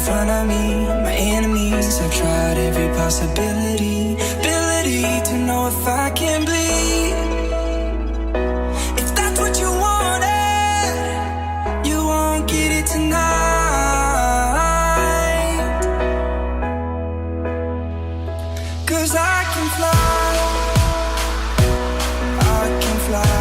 front of me. My enemies have tried every possibility, ability to know if I can bleed. If that's what you wanted, you won't get it tonight. 'Cause I can fly, I can fly.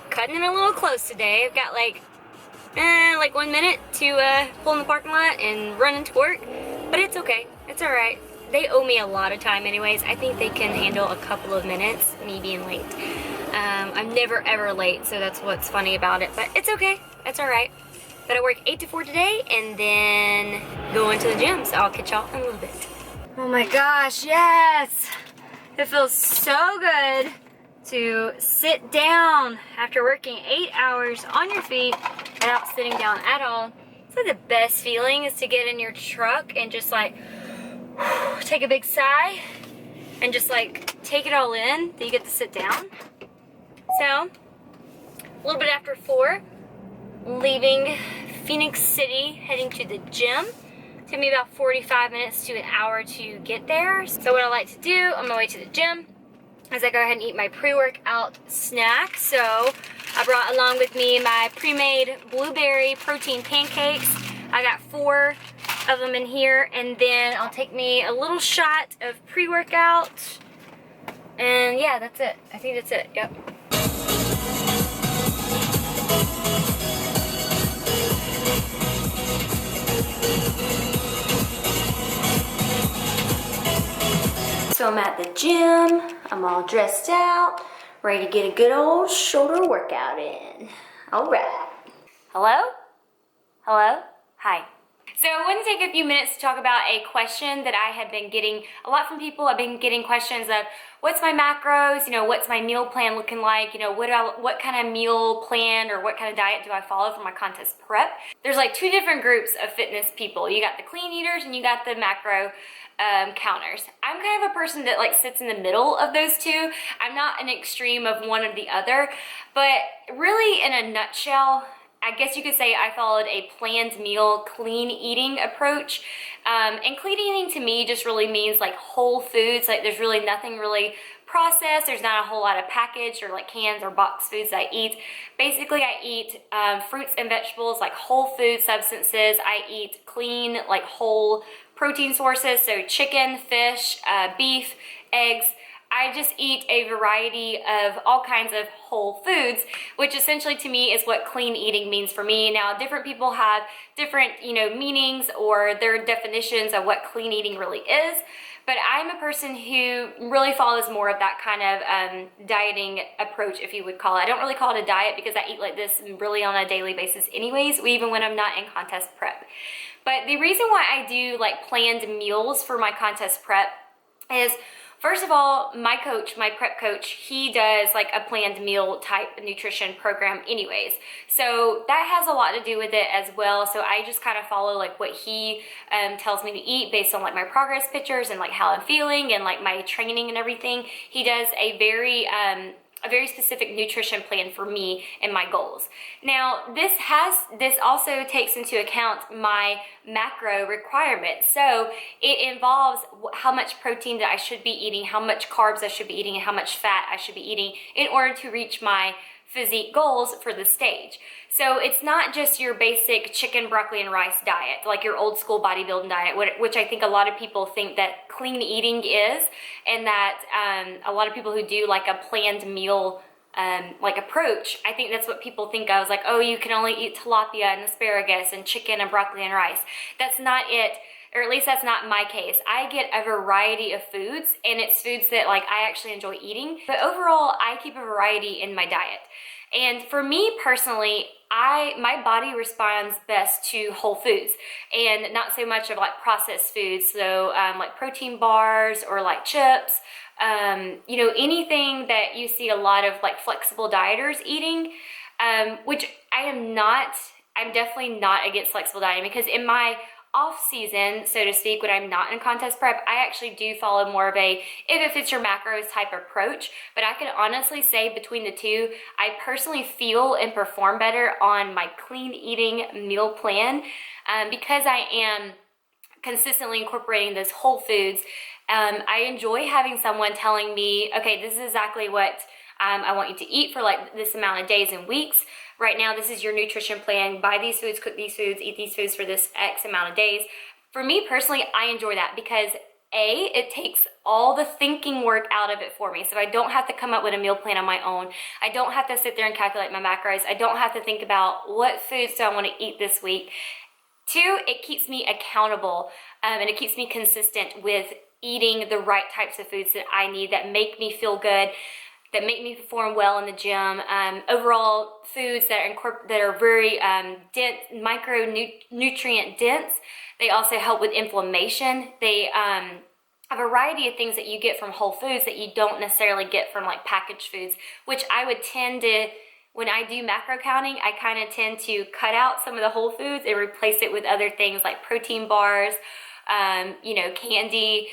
Cutting it a little close today. I've got like 1 minute to pull in the parking lot and run into work, but it's okay. It's all right. They owe me a lot of time anyways. I think they can handle a couple of minutes, me being late. I'm never ever late, so that's what's funny about it, but it's okay. It's all right. Gotta work 8 to 4 today and then go into the gym, so I'll catch y'all in a little bit. Oh my gosh, yes! It feels so good to sit down after working 8 hours on your feet without sitting down at all. It's like the best feeling is to get in your truck and just like take a big sigh and just like take it all in, that you get to sit down. So, a little bit after 4, leaving Phoenix City, heading to the gym. It took me about 45 minutes to an hour to get there. So what I like to do on my way to the gym is I go ahead and eat my pre-workout snack. So I brought along with me my pre-made blueberry protein pancakes. I got 4 of them in here, and then I'll take me a little shot of pre-workout. And yeah, that's it. I think that's it, yep. So I'm at the gym, I'm all dressed out, ready to get a good old shoulder workout in. All right. Hello? Hello? Hi. So I want to take a few minutes to talk about a question that I have been getting a lot from people. I've been getting questions of what's my macros, you know, what's my meal plan looking like, you know, what kind of meal plan or what kind of diet do I follow for my contest prep. There's like 2 different groups of fitness people. You got the clean eaters and you got the macro counters. I'm kind of a person that like sits in the middle of those 2. I'm not an extreme of one or the other, but really in a nutshell, I guess you could say I followed a planned meal, clean eating approach. And clean eating to me just really means like whole foods. Like there's really nothing really processed. There's not a whole lot of packaged or like cans or boxed foods I eat. Basically, I eat fruits and vegetables, like whole food substances. I eat clean, like whole protein sources. So chicken, fish, beef, eggs. I just eat a variety of all kinds of whole foods, which essentially to me is what clean eating means for me. Now, different people have different, you know, meanings or their definitions of what clean eating really is. But I'm a person who really follows more of that kind of dieting approach, if you would call it. I don't really call it a diet because I eat like this really on a daily basis anyways, even when I'm not in contest prep. But the reason why I do like planned meals for my contest prep is, first of all, my coach, my prep coach, he does like a planned meal type nutrition program anyways. So that has a lot to do with it as well. So I just kind of follow like what he tells me to eat based on like my progress pictures and like how I'm feeling and like my training and everything. He does a very specific nutrition plan for me and my goals. Now, this also takes into account my macro requirements. So it involves how much protein that I should be eating, how much carbs I should be eating, and how much fat I should be eating in order to reach my physique goals for the stage. So it's not just your basic chicken, broccoli, and rice diet, like your old school bodybuilding diet, which I think a lot of people think that clean eating is, and that a lot of people who do like a planned meal like approach, I think that's what people think of, like, oh, you can only eat tilapia and asparagus and chicken and broccoli and rice. That's not it. Or at least that's not my case. I get a variety of foods, and it's foods that like I actually enjoy eating. But overall, I keep a variety in my diet. And for me personally, my body responds best to whole foods and not so much of like processed foods. So like protein bars or like chips, you know, anything that you see a lot of like flexible dieters eating. which I'm definitely not against flexible dieting, because in my off season, so to speak, when I'm not in contest prep, I actually do follow more of a if it fits your macros type approach. But I can honestly say between the two, I personally feel and perform better on my clean eating meal plan, because I am consistently incorporating those whole foods. I enjoy having someone telling me, okay, this is exactly what I want you to eat for like this amount of days and weeks. Right now, this is your nutrition plan. Buy these foods, cook these foods, eat these foods for this X amount of days. For me personally, I enjoy that because it takes all the thinking work out of it for me. So I don't have to come up with a meal plan on my own. I don't have to sit there and calculate my macros. I don't have to think about what foods do I want to eat this week. Two, it keeps me accountable, and it keeps me consistent with eating the right types of foods that I need, that make me feel good, that make me perform well in the gym. Overall, foods that are very dense, micronutrient dense. They also help with inflammation. They a variety of things that you get from whole foods that you don't necessarily get from like packaged foods, which I would tend to, when I do macro counting, I kind of tend to cut out some of the whole foods and replace it with other things like protein bars, candy,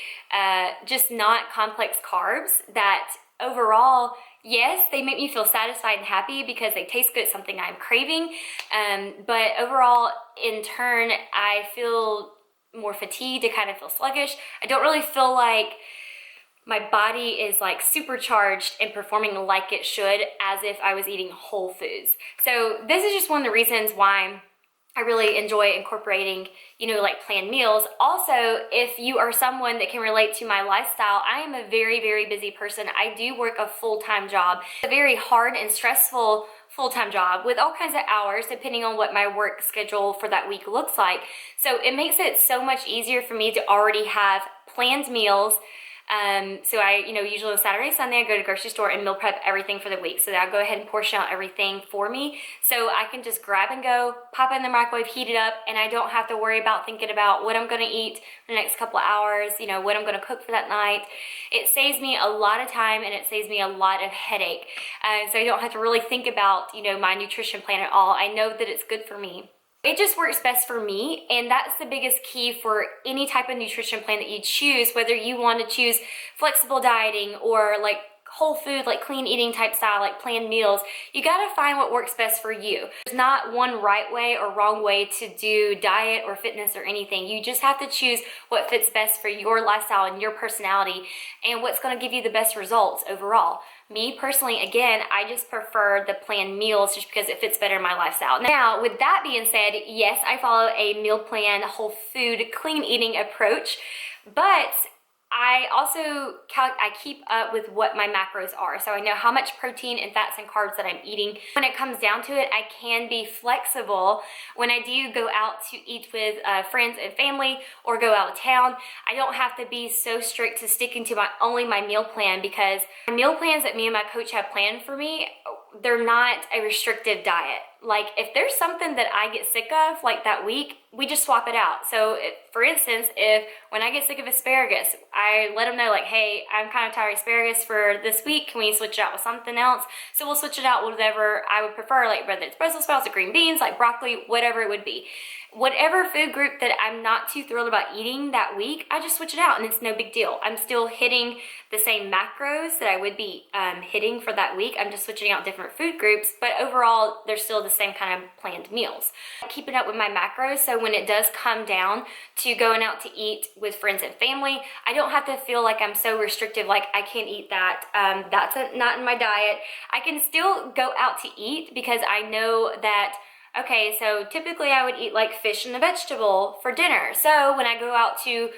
just not complex carbs that overall, yes, they make me feel satisfied and happy because they taste good, something I'm craving. But overall, in turn, I feel more fatigued. I kind of feel sluggish. I don't really feel like my body is like supercharged and performing like it should as if I was eating whole foods. So this is just one of the reasons why I really enjoy incorporating, like planned meals. Also, if you are someone that can relate to my lifestyle, I am a very, very busy person. I do work a full-time job, a very hard and stressful full-time job with all kinds of hours depending on what my work schedule for that week looks like. So it makes it so much easier for me to already have planned meals. So I, usually on Saturday, Sunday, I go to the grocery store and meal prep everything for the week. So I'll go ahead and portion out everything for me. So I can just grab and go, pop it in the microwave, heat it up, and I don't have to worry about thinking about what I'm going to eat for the next couple of hours, what I'm going to cook for that night. It saves me a lot of time and it saves me a lot of headache. So I don't have to really think about, my nutrition plan at all. I know that it's good for me. It just works best for me, and that's the biggest key for any type of nutrition plan that you choose, whether you want to choose flexible dieting or like whole food, like clean eating type style, like planned meals. You got to find what works best for you. There's not one right way or wrong way to do diet or fitness or anything. You just have to choose what fits best for your lifestyle and your personality and what's going to give you the best results overall. Me personally, again, I just prefer the planned meals just because it fits better in my lifestyle. Now, with that being said, yes, I follow a meal plan, whole food, clean eating approach, but I also I keep up with what my macros are, so I know how much protein and fats and carbs that I'm eating. When it comes down to it, I can be flexible when I do go out to eat with friends and family or go out of town. I don't have to be so strict to sticking to only my meal plan, because the meal plans that me and my coach have planned for me, they're not a restrictive diet. Like if there's something that I get sick of like that week, we just swap it out. So for instance, when I get sick of asparagus, I let them know like, hey, I'm kind of tired of asparagus for this week. Can we switch it out with something else? So we'll switch it out with whatever I would prefer, like whether it's Brussels sprouts or green beans, like broccoli, whatever it would be. Whatever food group that I'm not too thrilled about eating that week, I just switch it out and it's no big deal. I'm still hitting the same macros that I would be hitting for that week. I'm just switching out different food groups, but overall, they're still the same kind of planned meals. Keeping up with my macros, so when it does come down to going out to eat with friends and family, I don't have to feel like I'm so restrictive, like I can't eat that. That's not in my diet. I can still go out to eat because I know that, okay, so typically I would eat like fish and a vegetable for dinner. So when I go out to,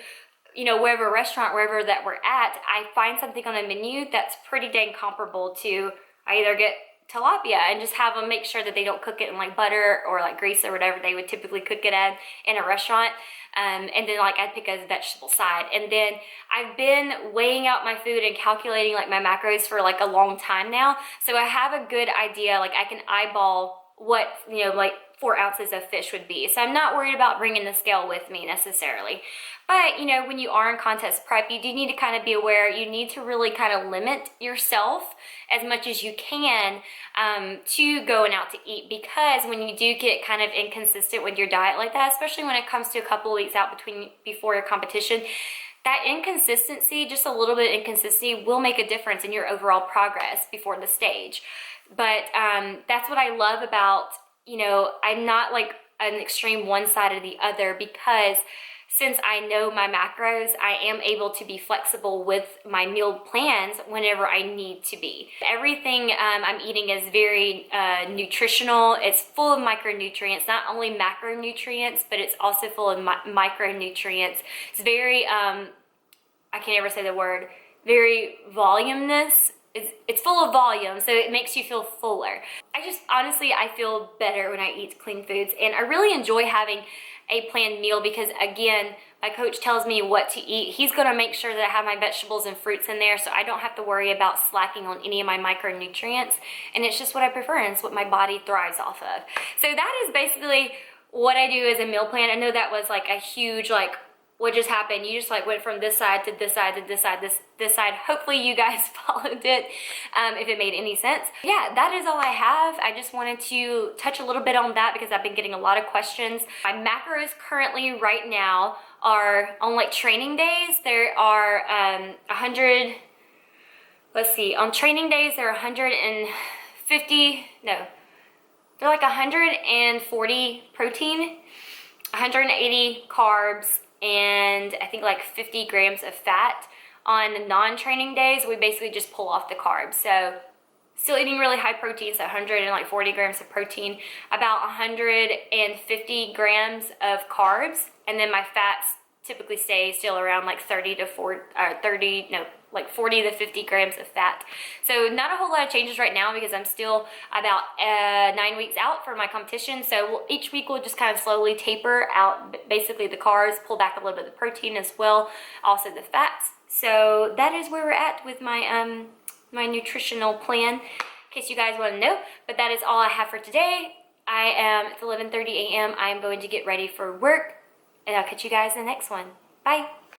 wherever restaurant, wherever that we're at, I find something on the menu that's pretty dang comparable to, I either get tilapia and just have them make sure that they don't cook it in like butter or like grease or whatever they would typically cook it in a restaurant. And then like I'd pick a vegetable side. And then I've been weighing out my food and calculating like my macros for like a long time now. So I have a good idea, like I can eyeball what, like 4 ounces of fish would be. So I'm not worried about bringing the scale with me necessarily. But, you know, when you are in contest prep, you do need to kind of be aware. You need to really kind of limit yourself as much as you can to going out to eat, because when you do get kind of inconsistent with your diet like that, especially when it comes to a couple of weeks out before your competition, that inconsistency, just a little bit of inconsistency, will make a difference in your overall progress before the stage. But that's what I love about, you know, I'm not like an extreme one side or the other, because since I know my macros, I am able to be flexible with my meal plans whenever I need to be. Everything I'm eating is very nutritional. It's full of micronutrients, not only macronutrients, but it's also full of micronutrients. It's very, I can't ever say the word, very voluminous. It's full of volume, so it makes you feel fuller. Honestly, I feel better when I eat clean foods, and I really enjoy having a planned meal because, again, my coach tells me what to eat. He's gonna make sure that I have my vegetables and fruits in there, so I don't have to worry about slacking on any of my micronutrients, and it's just what I prefer, and it's what my body thrives off of. So that is basically what I do as a meal plan. I know that was like a huge, like, what just happened? You just like went from this side to this side to this side, this side. Hopefully you guys followed it, if it made any sense. Yeah, that is all I have. I just wanted to touch a little bit on that because I've been getting a lot of questions. My macros currently right now are on like training days. There are 100, let's see, on training days there are 150, no, they're like 140 protein, 180 carbs, and I think like 50 grams of fat. On non-training days, we basically just pull off the carbs. So still eating really high protein, so 140 grams of protein, about 150 grams of carbs, and then my fats typically stay still around like 40 to 50 grams of fat. So not a whole lot of changes right now because I'm still about 9 weeks out for my competition. So each week we'll just kind of slowly taper out basically the carbs, pull back a little bit of the protein as well, also the fats. So that is where we're at with my my nutritional plan, in case you guys want to know. But that is all I have for today. It's 11:30 a.m. I am going to get ready for work, and I'll catch you guys in the next one. Bye.